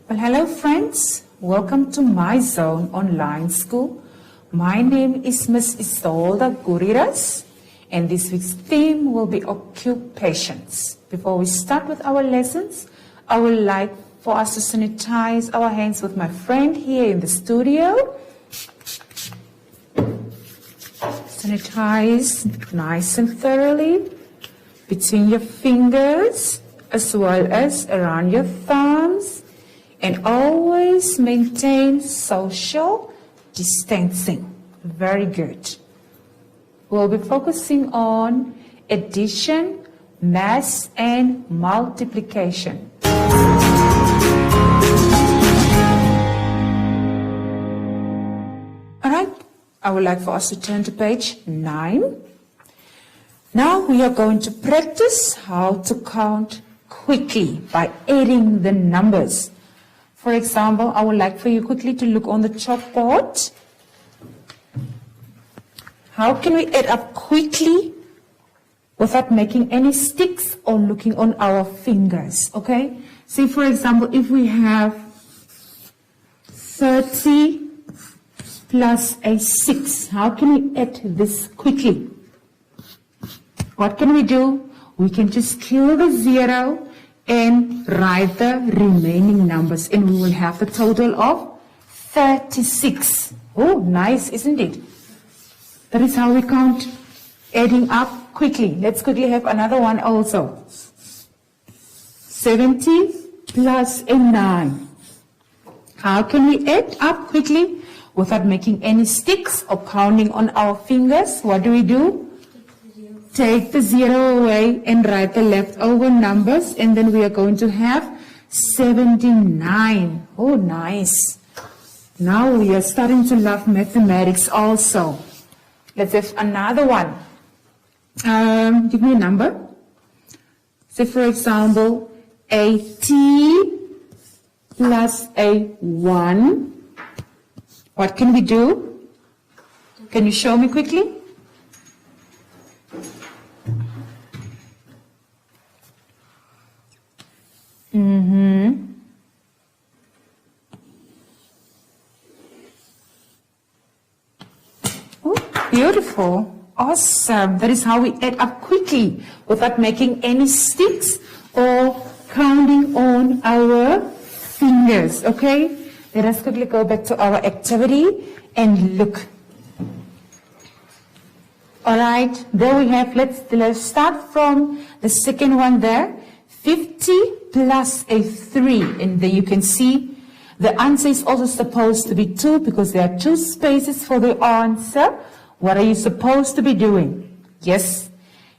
Well, hello friends. Welcome to My Zone Online School. My name is Miss Isolda Guriras, and this week's theme will be occupations. Before we start with our lessons, I would like for us to sanitize our hands with my friend here in the studio. Sanitize nice and thoroughly between your fingers as well as around your thumbs. And always maintain social distancing. Very good. We'll be focusing on addition, mass, and multiplication. Alright, I would like for us to turn to page 9. Now we are going to practice how to count quickly by adding the numbers. For example, I would like for you quickly to look on the chalkboard. How can we add up quickly without making any sticks or looking on our fingers? Okay? Say, for example, if we have 30 plus a 6, how can we add this quickly? What can we do? We can just kill the 0 and write the remaining numbers, and we will have a total of 36. Oh, nice, isn't it? That is how we count, adding up quickly. Let's quickly have another one also. 70 plus a 9. How can we add up quickly without making any sticks or counting on our fingers? What do? Take the 0 away and write the leftover numbers, and then we are going to have 79. Oh, nice. Now we are starting to love mathematics also. Let's have another one. Give me a number. Say, for example, 80 plus a 1. What can we do? Can you show me quickly? Oh, beautiful. Awesome. That is how we add up quickly without making any sticks or counting on our fingers. Okay? Let us quickly go back to our activity and look. Alright, there we have, let's start from the second one there. 50 plus a 3, and there you can see the answer is also supposed to be 2 because there are 2 spaces for the answer. What are you supposed to be doing? Yes,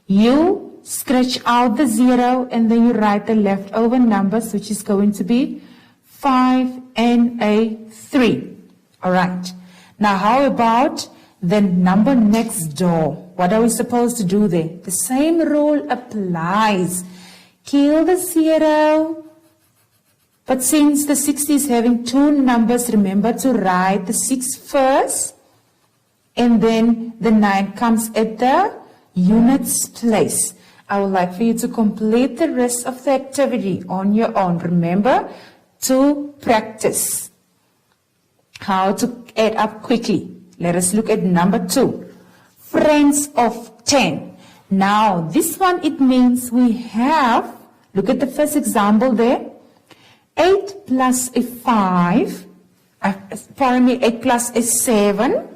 you scratch out the 0 and then you write the leftover numbers, which is going to be 5 and a 3. Alright, now how about the number next door? What are we supposed to do there? The same rule applies. Kill the 0, but since the 60 is having 2 numbers, remember to write the 6 first, and then the 9 comes at the units place. I would like for you to complete the rest of the activity on your own. Remember to practice how to add up quickly. Let us look at number 2, friends of 10. Now this one, it means we have, look at the first example there. 8 plus a 5, 8 plus a 7.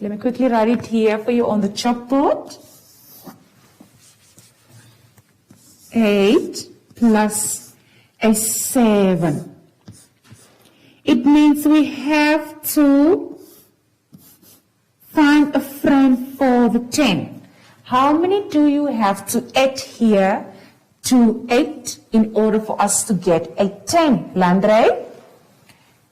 Let me quickly write it here for you on the chalkboard. 8 plus a 7. It means we have to find a friend for the 10. How many do you have to add here to 8 in order for us to get a 10, Landre?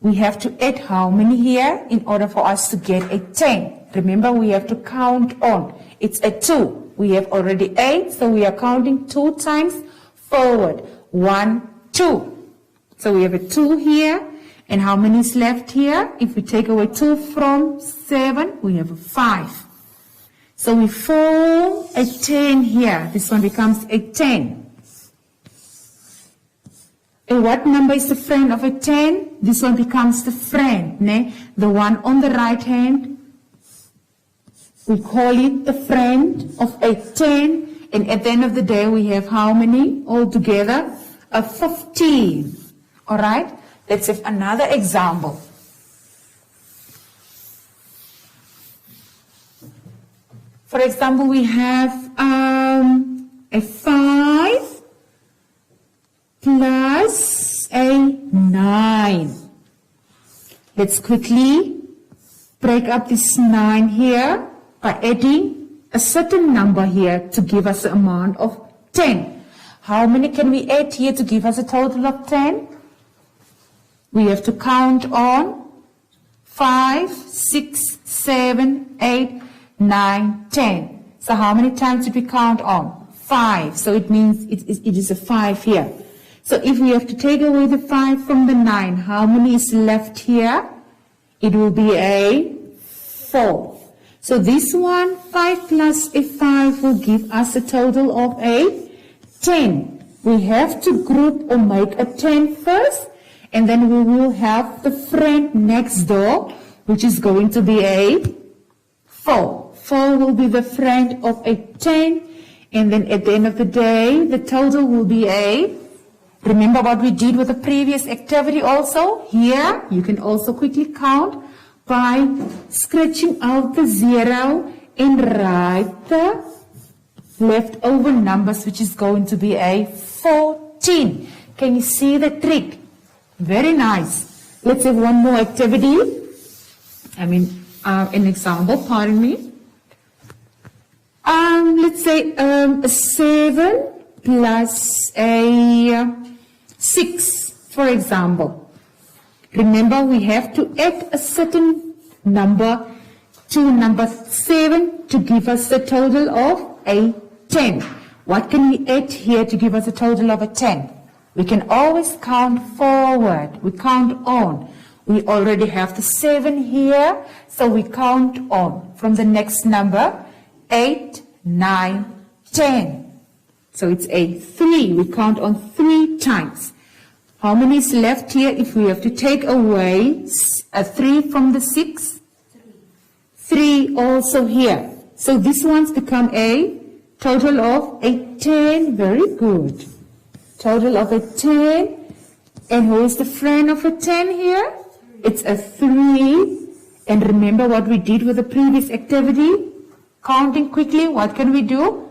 We have to add how many here in order for us to get a 10? Remember, we have to count on. It's a 2. We have already 8, so we are counting 2 times forward. 1, 2. So we have a 2 here. And how many is left here? If we take away 2 from 7, we have a 5. So we form a 10 here. This one becomes a 10. And what number is the friend of a 10? This one becomes the friend. Ne? The one on the right hand, we call it the friend of a 10. And at the end of the day, we have how many altogether? A 15. All right? Let's have another example. For example, we have a 5 plus a 9. Let's quickly break up this 9 here by adding a certain number here to give us the amount of 10. How many can we add here to give us a total of 10? We have to count on 5, 6, 7, 8, 9, 10. So how many times did we count on? 5. So it means it is a 5 here. So if we have to take away the 5 from the 9, how many is left here? It will be a 4. So this one, 5 plus a 5 will give us a total of a 10. We have to group or make a 10 first, and then we will have the friend next door, which is going to be a 4. 4 will be the friend of a 10, and then at the end of the day, the total will be a, remember what we did with the previous activity also? Here, you can also quickly count by scratching out the 0 and write the leftover numbers, which is going to be a 14. Can you see the trick? Very nice. Let's have one more activity. An example, pardon me. Let's say a 7 plus a 6, for example. Remember, we have to add a certain number to number 7 to give us a total of a 10. What can we add here to give us a total of a 10? We can always count forward. We count on. We already have the 7 here, so we count on from the next number, 8, 9, 10. So it's a 3. We count on 3 times. How many is left here if we have to take away a 3 from the 6? 3 also here. So this one's become a total of a 10. Very good. Total of a 10. And who is the friend of a 10 here? It's a 3. And remember what we did with the previous activity? Counting quickly, what can we do?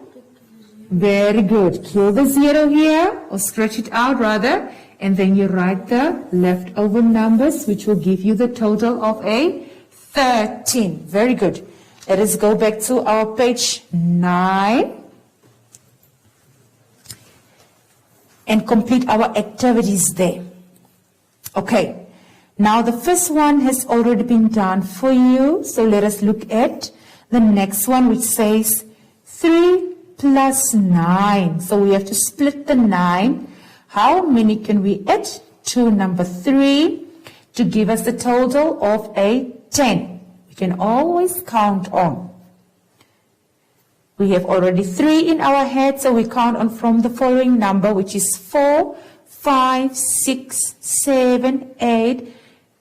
Very good. Kill the 0 here, or scratch it out rather. And then you write the leftover numbers, which will give you the total of a 13. Very good. Let us go back to our page 9. And complete our activities there. Okay. Now the first one has already been done for you. So let us look at the next one, which says 3 plus 9. So we have to split the 9. How many can we add to number 3 to give us the total of a 10? We can always count on. We have already 3 in our head, so we count on from the following number, which is 4, 5, 6, 7, 8,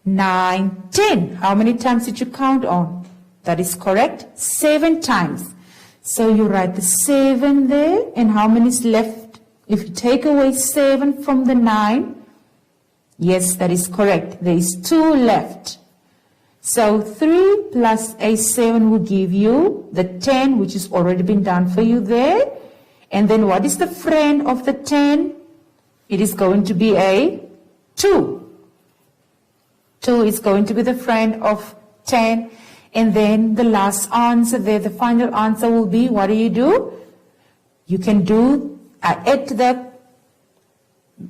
9, 10. How many times did you count on? That is correct, 7 times. So you write the 7 there, and how many is left? If you take away 7 from the 9, yes, that is correct. There is 2 left. So 3 plus a 7 will give you the 10, which has already been done for you there. And then what is the friend of the 10? It is going to be a 2. 2 is going to be the friend of 10. And then the last answer there, the final answer will be, what do? You can do, add the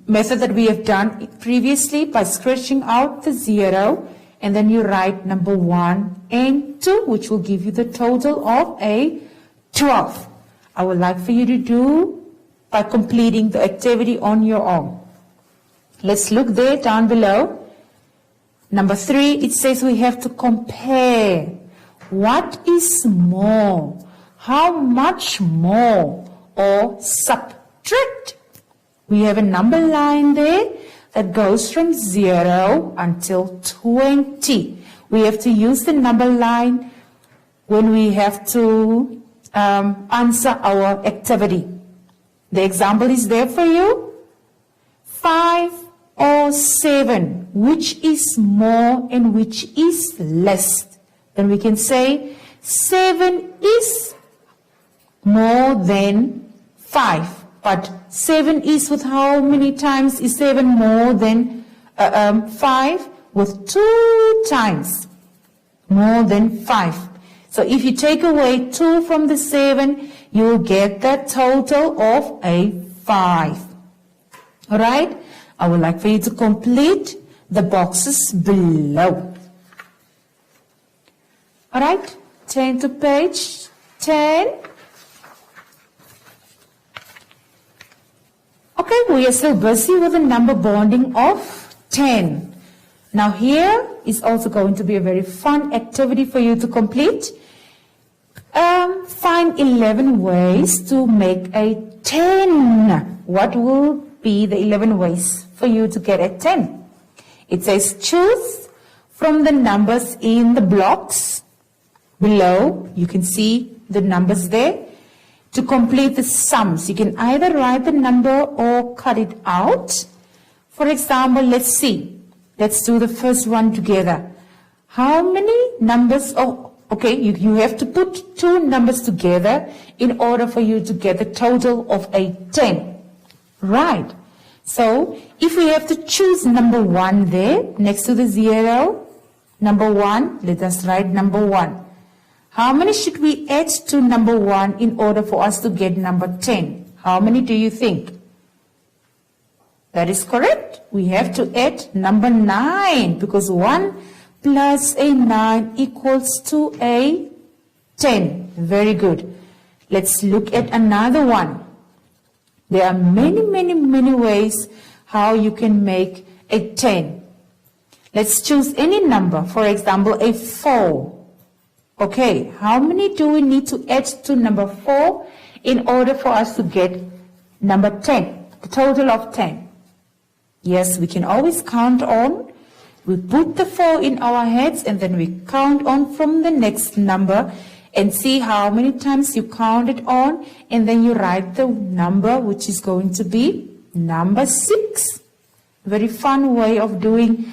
method that we have done previously by scratching out the 0. And then you write number 1 and 2, which will give you the total of a 12. I would like for you to do by completing the activity on your own. Let's look there down below. Number 3, it says we have to compare. What is more? How much more? Or subtract. We have a number line there. that goes from 0 until 20. We have to use the number line when we have to answer our activity. The example is there for you. 5 or 7, which is more and which is less? Then we can say 7 is more than 5. But 7 is with how many times is 7 more than 5? With 2 times more than 5. So if you take away 2 from the 7, you will get the total of a 5. Alright? I would like for you to complete the boxes below. Alright? Turn to page 10. Okay, we are still busy with the number bonding of 10. Now here is also going to be a very fun activity for you to complete. Find 11 ways to make a 10. What will be the 11 ways for you to get a 10? It says choose from the numbers in the blocks below. You can see the numbers there. To complete the sums, you can either write the number or cut it out. For example, let's see. Let's do the first one together. How many numbers? Okay, you have to put 2 numbers together in order for you to get the total of a 10. Right. So, if we have to choose number 1 there, next to the 0, number 1, let us write number 1. How many should we add to number 1 in order for us to get number 10? How many do you think? That is correct. We have to add number 9 because 1 plus a 9 equals to a 10. Very good. Let's look at another one. There are many ways how you can make a 10. Let's choose any number. For example, a 4. Okay, how many do we need to add to number 4 in order for us to get number 10, the total of 10? Yes, we can always count on. We put the 4 in our heads and then we count on from the next number and see how many times you count it on, and then you write the number which is going to be number 6. Very fun way of doing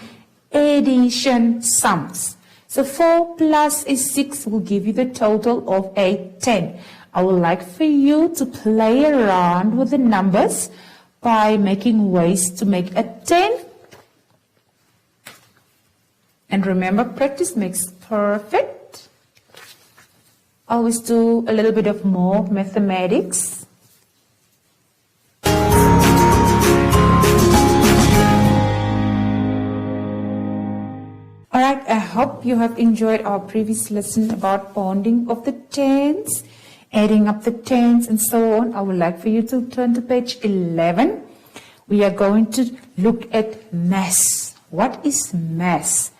addition sums. So 4 plus a 6 will give you the total of a 10. I would like for you to play around with the numbers by making ways to make a 10. And remember, practice makes perfect. Always do a little bit of more mathematics. Alright, I hope you have enjoyed our previous lesson about bonding of the tens, adding up the tens and so on. I would like for you to turn to page 11. We are going to look at mass. What is mass?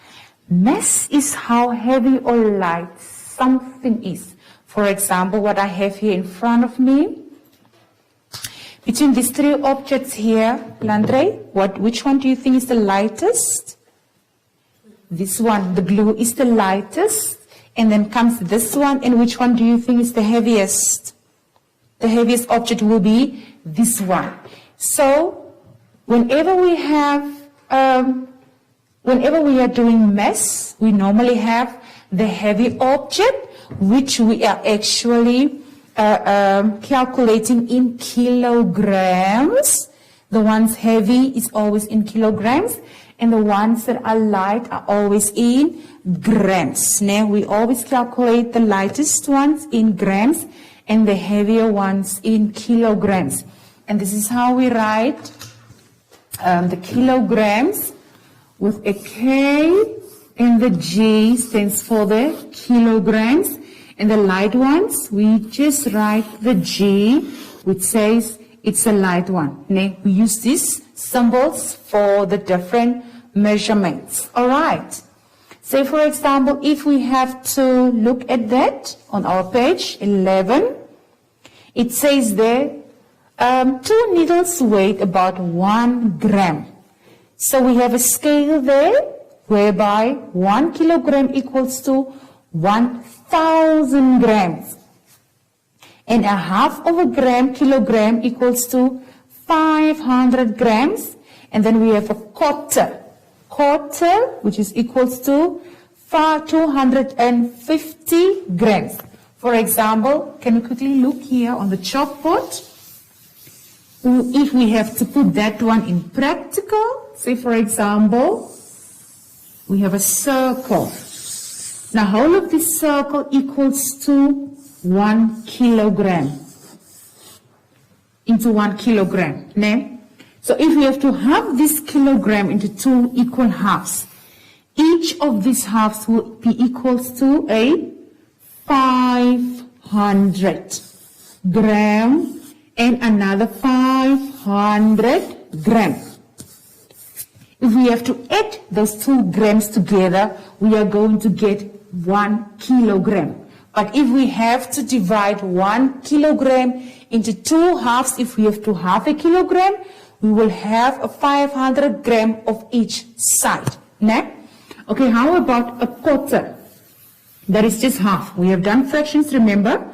Mass is how heavy or light something is. For example, what I have here in front of me. Between these 3 objects here, Landre, which one do you think is the lightest? This one, the blue, is the lightest. And then comes this one, and which one do you think is the heaviest? The heaviest object will be this one. So, whenever we are doing mass, we normally have the heavy object, which we are actually calculating in kilograms. The ones heavy is always in kilograms, and the ones that are light are always in grams. Now, we always calculate the lightest ones in grams and the heavier ones in kilograms. And this is how we write the kilograms with a K, and the G stands for the kilograms. And the light ones, we just write the G, which says it's a light one. Now, we use these symbols for the different measurements. All right. Say, for example, if we have to look at that on our page 11, it says there, 2 needles weigh about 1 gram. So we have a scale there whereby 1 kilogram equals to 1,000 grams. And a half of a kilogram equals to 500 grams. And then we have a quarter, which is equals to 250 grams. For example, can you quickly look here on the chalkboard? If we have to put that one in practical, say for example, we have a circle. Now, whole of this circle equals to 1 kilogram. Into 1 kilogram. Ne? So if we have to halve this kilogram into 2 equal halves, each of these halves will be equals to a 500 gram and another 500 gram. If we have to add those 2 grams together, we are going to get 1 kilogram. But if we have to divide 1 kilogram into 2 halves, if we have to halve a kilogram, we will have a 500 gram of each side. Ne? Okay, how about a quarter? That is just half. We have done fractions, remember?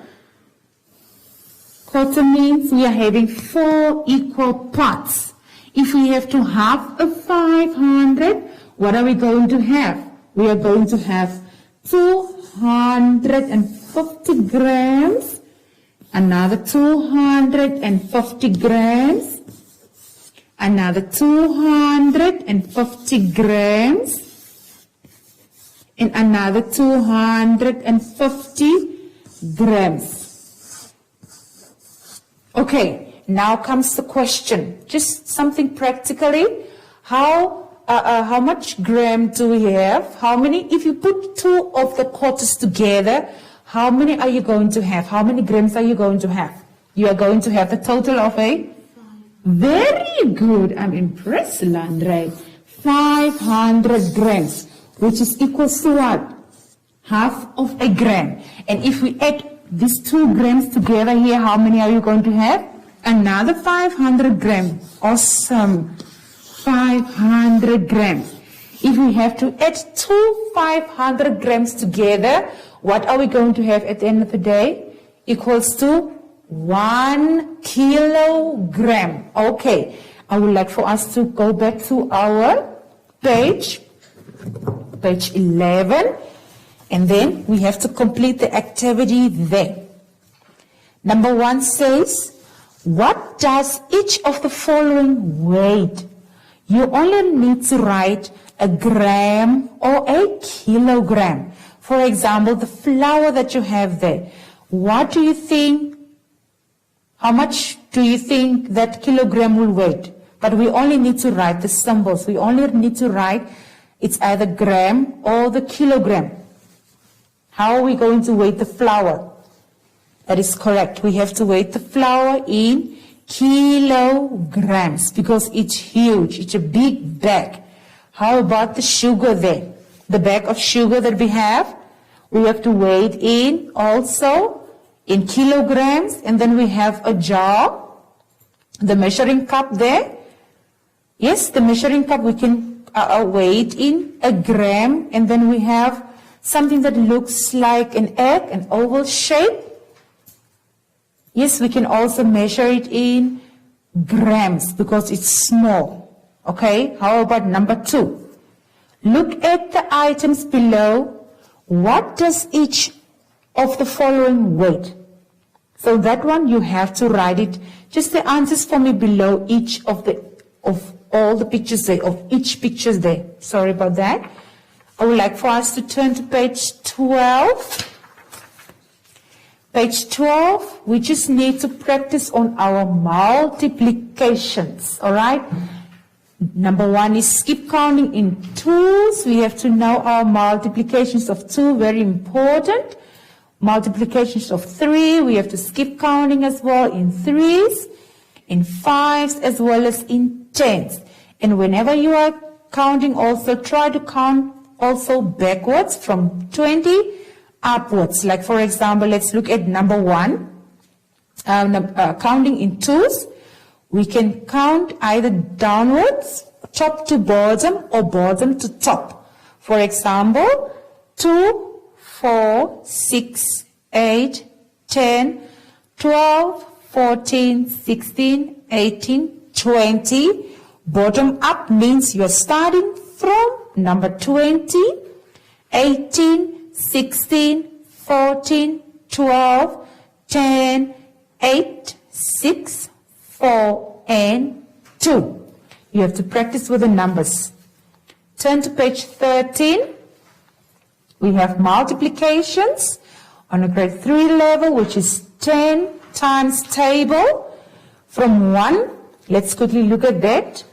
Quarter means we are having 4 equal parts. If we have to halve a 500, what are we going to have? We are going to have 250 grams, another 250 grams, another 250 grams, and another 250 grams. Okay, now comes the question. Just something practically. How much gram do we have? How many? If you put 2 of the quarters together, how many are you going to have? How many grams are you going to have? You are going to have a total of a? Very good. I'm impressed, Landre. 500 grams, which is equals to what? Half of a gram. And if we add these 2 grams together here, how many are you going to have? Another 500 grams. Awesome. 500 grams. If we have to add 2 500 grams together, what are we going to have at the end of the day? Equals to 1 kilogram. Okay. I would like for us to go back to our page 11. And then we have to complete the activity there. Number 1 says, what does each of the following weigh? You only need to write a gram or a kilogram. For example, the flour that you have there. What do you think? How much do you think that kilogram will weigh? But we only need to write the symbols. We only need to write it's either gram or the kilogram. How are we going to weigh the flour? That is correct. We have to weigh the flour in kilograms because it's huge. It's a big bag. How about the sugar there? The bag of sugar that we have to weigh it in also in kilograms. And then we have a jar, the measuring cup there. Yes, the measuring cup we can weigh it in a gram. And then we have something that looks like an egg, an oval shape. Yes, we can also measure it in grams because it's small. Okay, how about number 2? Look at the items below. What does each of the following weigh? So that one you have to write it. Just the answers for me below each of all the pictures there, of each picture there. Sorry about that. I would like for us to turn to page 12. Page 12, we just need to practice on our multiplications, all right? Number 1 is skip counting in 2s. We have to know our multiplications of 2, very important. Multiplications of 3, we have to skip counting as well in 3s, in 5s, as well as in 10s. And whenever you are counting, also try to count also backwards from 20 upwards. Like for example, let's look at number 1, counting in 2s. We can count either downwards top to bottom or bottom to top. For example, 2, 4, 6, 8, 10, 12, 14, 16, 18, 20. Bottom up means you're starting from number 20, 18, 16, 14, 12, 10, 8, 6, 4, and 2. You have to practice with the numbers. Turn to page 13. We have multiplications on a grade 3 level, which is 10 times table from 1. Let's quickly look at that.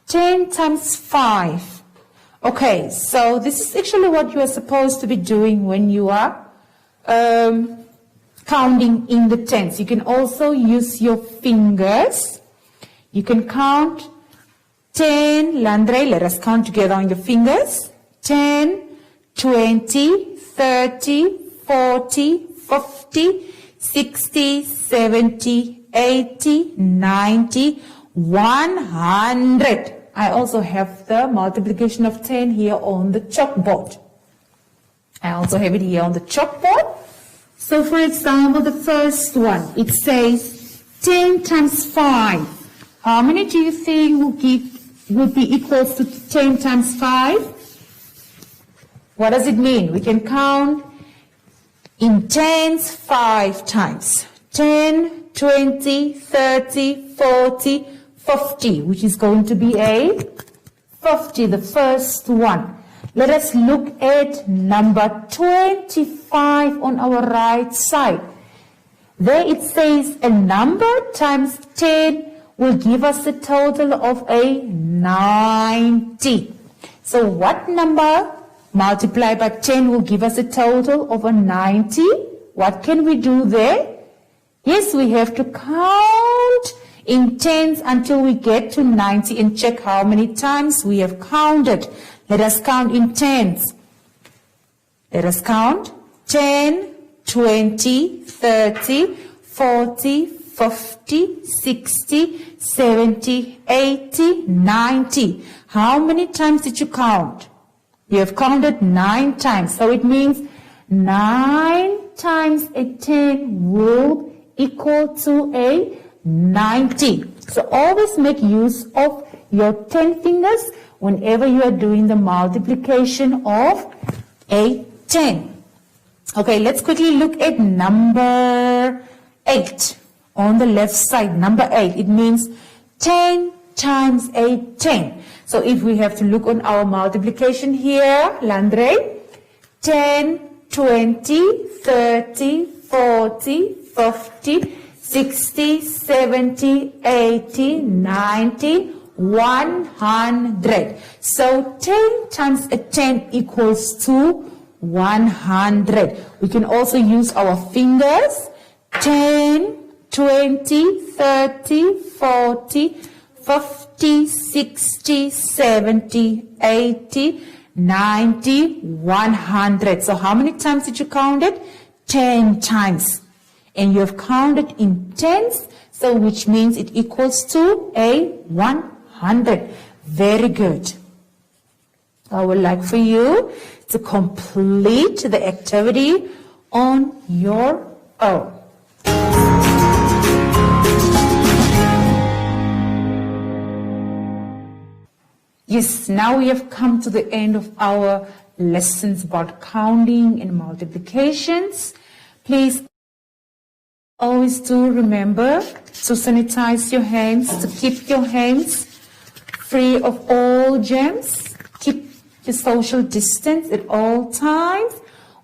10 times 5. Okay, so this is actually what you are supposed to be doing when you are counting in the tens. You can also use your fingers. You can count 10, Landre, let us count together on your fingers. 10, 20, 30, 40, 50, 60, 70, 80, 90, 100. I also have the multiplication of 10 here on the chalkboard. I also have it here on the chalkboard. So for example, the first one, it says 10 times 5. How many do you think would be equals to 10 times 5? What does it mean? We can count in tens 5 times. 10, 20, 30, 40, 50, which is going to be a 50, the first one. Let us look at number 25 on our right side. There it says a number times 10 will give us a total of a 90. So what number multiplied by 10 will give us a total of a 90? What can we do there? Yes, we have to count in tens until we get to 90 and check how many times we have counted. Let us count in tens. Let us count 10, 20, 30, 40, 50, 60, 70, 80, 90. How many times did you count? You have counted 9 times. So it means 9 times a 10 will equal to a 90. So always make use of your 10 fingers whenever you are doing the multiplication of a 10. Okay, let's quickly look at number 8. On the left side, number 8, it means 10 times a 10. So if we have to look on our multiplication here, Landre, 10, 20, 30, 40, 50, 60, 70, 80, 90, 100. So 10 times a 10 equals to 100. We can also use our fingers. 10, 20, 30, 40, 50, 60, 70, 80, 90, 100. So how many times did you count it? 10 times. And you have counted in tens, so which means it equals to a 100. Very good. I would like for you to complete the activity on your own. Yes, now we have come to the end of our lessons about counting and multiplications. Please always do remember to sanitize your hands, to keep your hands free of all germs. Keep your social distance at all times.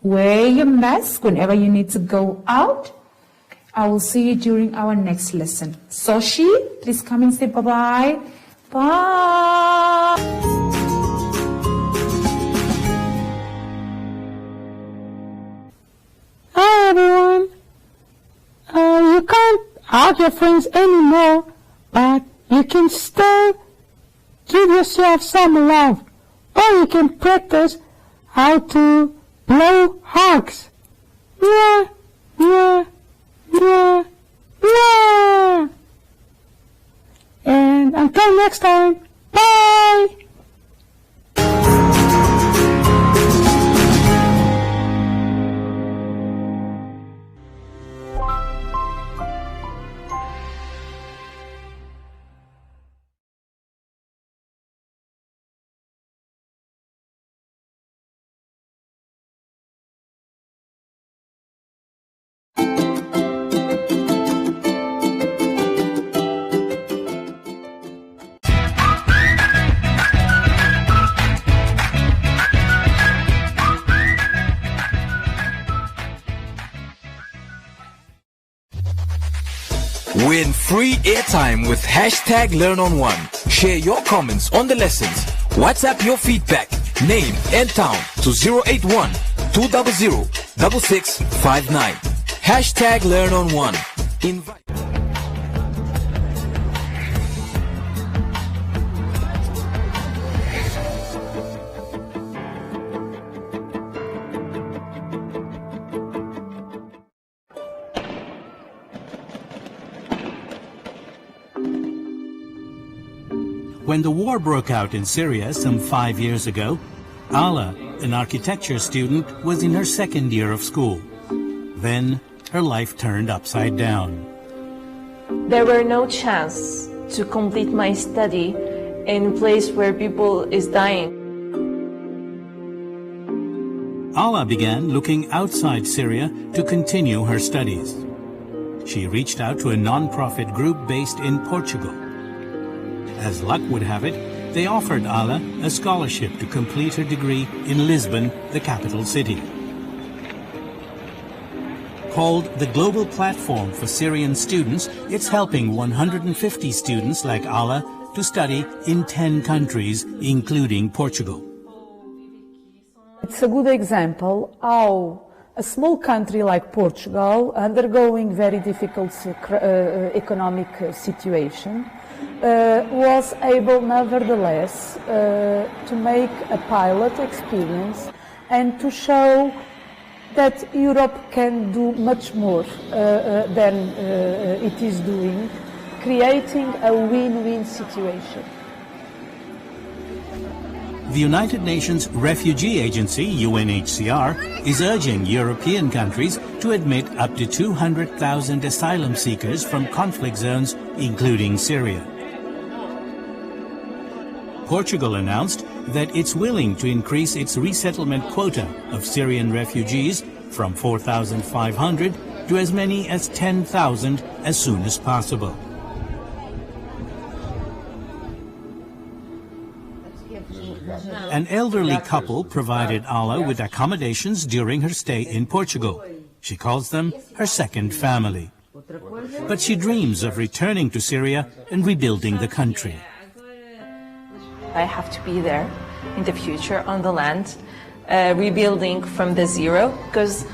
Wear your mask whenever you need to go out. I will see you during our next lesson. Soshi, please come and say bye-bye. Bye. Hi everyone. You can't hug your friends anymore, but you can still give yourself some love, or you can practice how to blow hugs. Yeah, yeah, yeah, yeah. And until next time. Bye! Win free airtime with hashtag #LearnOn1. Share your comments on the lessons. WhatsApp your feedback, name and town to 081 200 6659. Hashtag #LearnOn1. Invite. When the war broke out in Syria some 5 years ago, Ala, an architecture student, was in her second year of school. Then her life turned upside down. There were no chance to complete my study in a place where people is dying. Ala began looking outside Syria to continue her studies. She reached out to a non-profit group based in Portugal. As luck would have it, they offered Ala a scholarship to complete her degree in Lisbon, the capital city. Called the Global Platform for Syrian Students, it's helping 150 students like Ala to study in 10 countries, including Portugal. It's a good example how a small country like Portugal, undergoing very difficult economic situation, was able nevertheless to make a pilot experience and to show that Europe can do much more than it is doing, creating a win-win situation. The United Nations Refugee Agency, UNHCR, is urging European countries to admit up to 200,000 asylum seekers from conflict zones, including Syria. Portugal announced that it's willing to increase its resettlement quota of Syrian refugees from 4,500 to as many as 10,000 as soon as possible. An elderly couple provided Ala with accommodations during her stay in Portugal. She calls them her second family. But she dreams of returning to Syria and rebuilding the country. I have to be there in the future on the land, rebuilding from the zero, because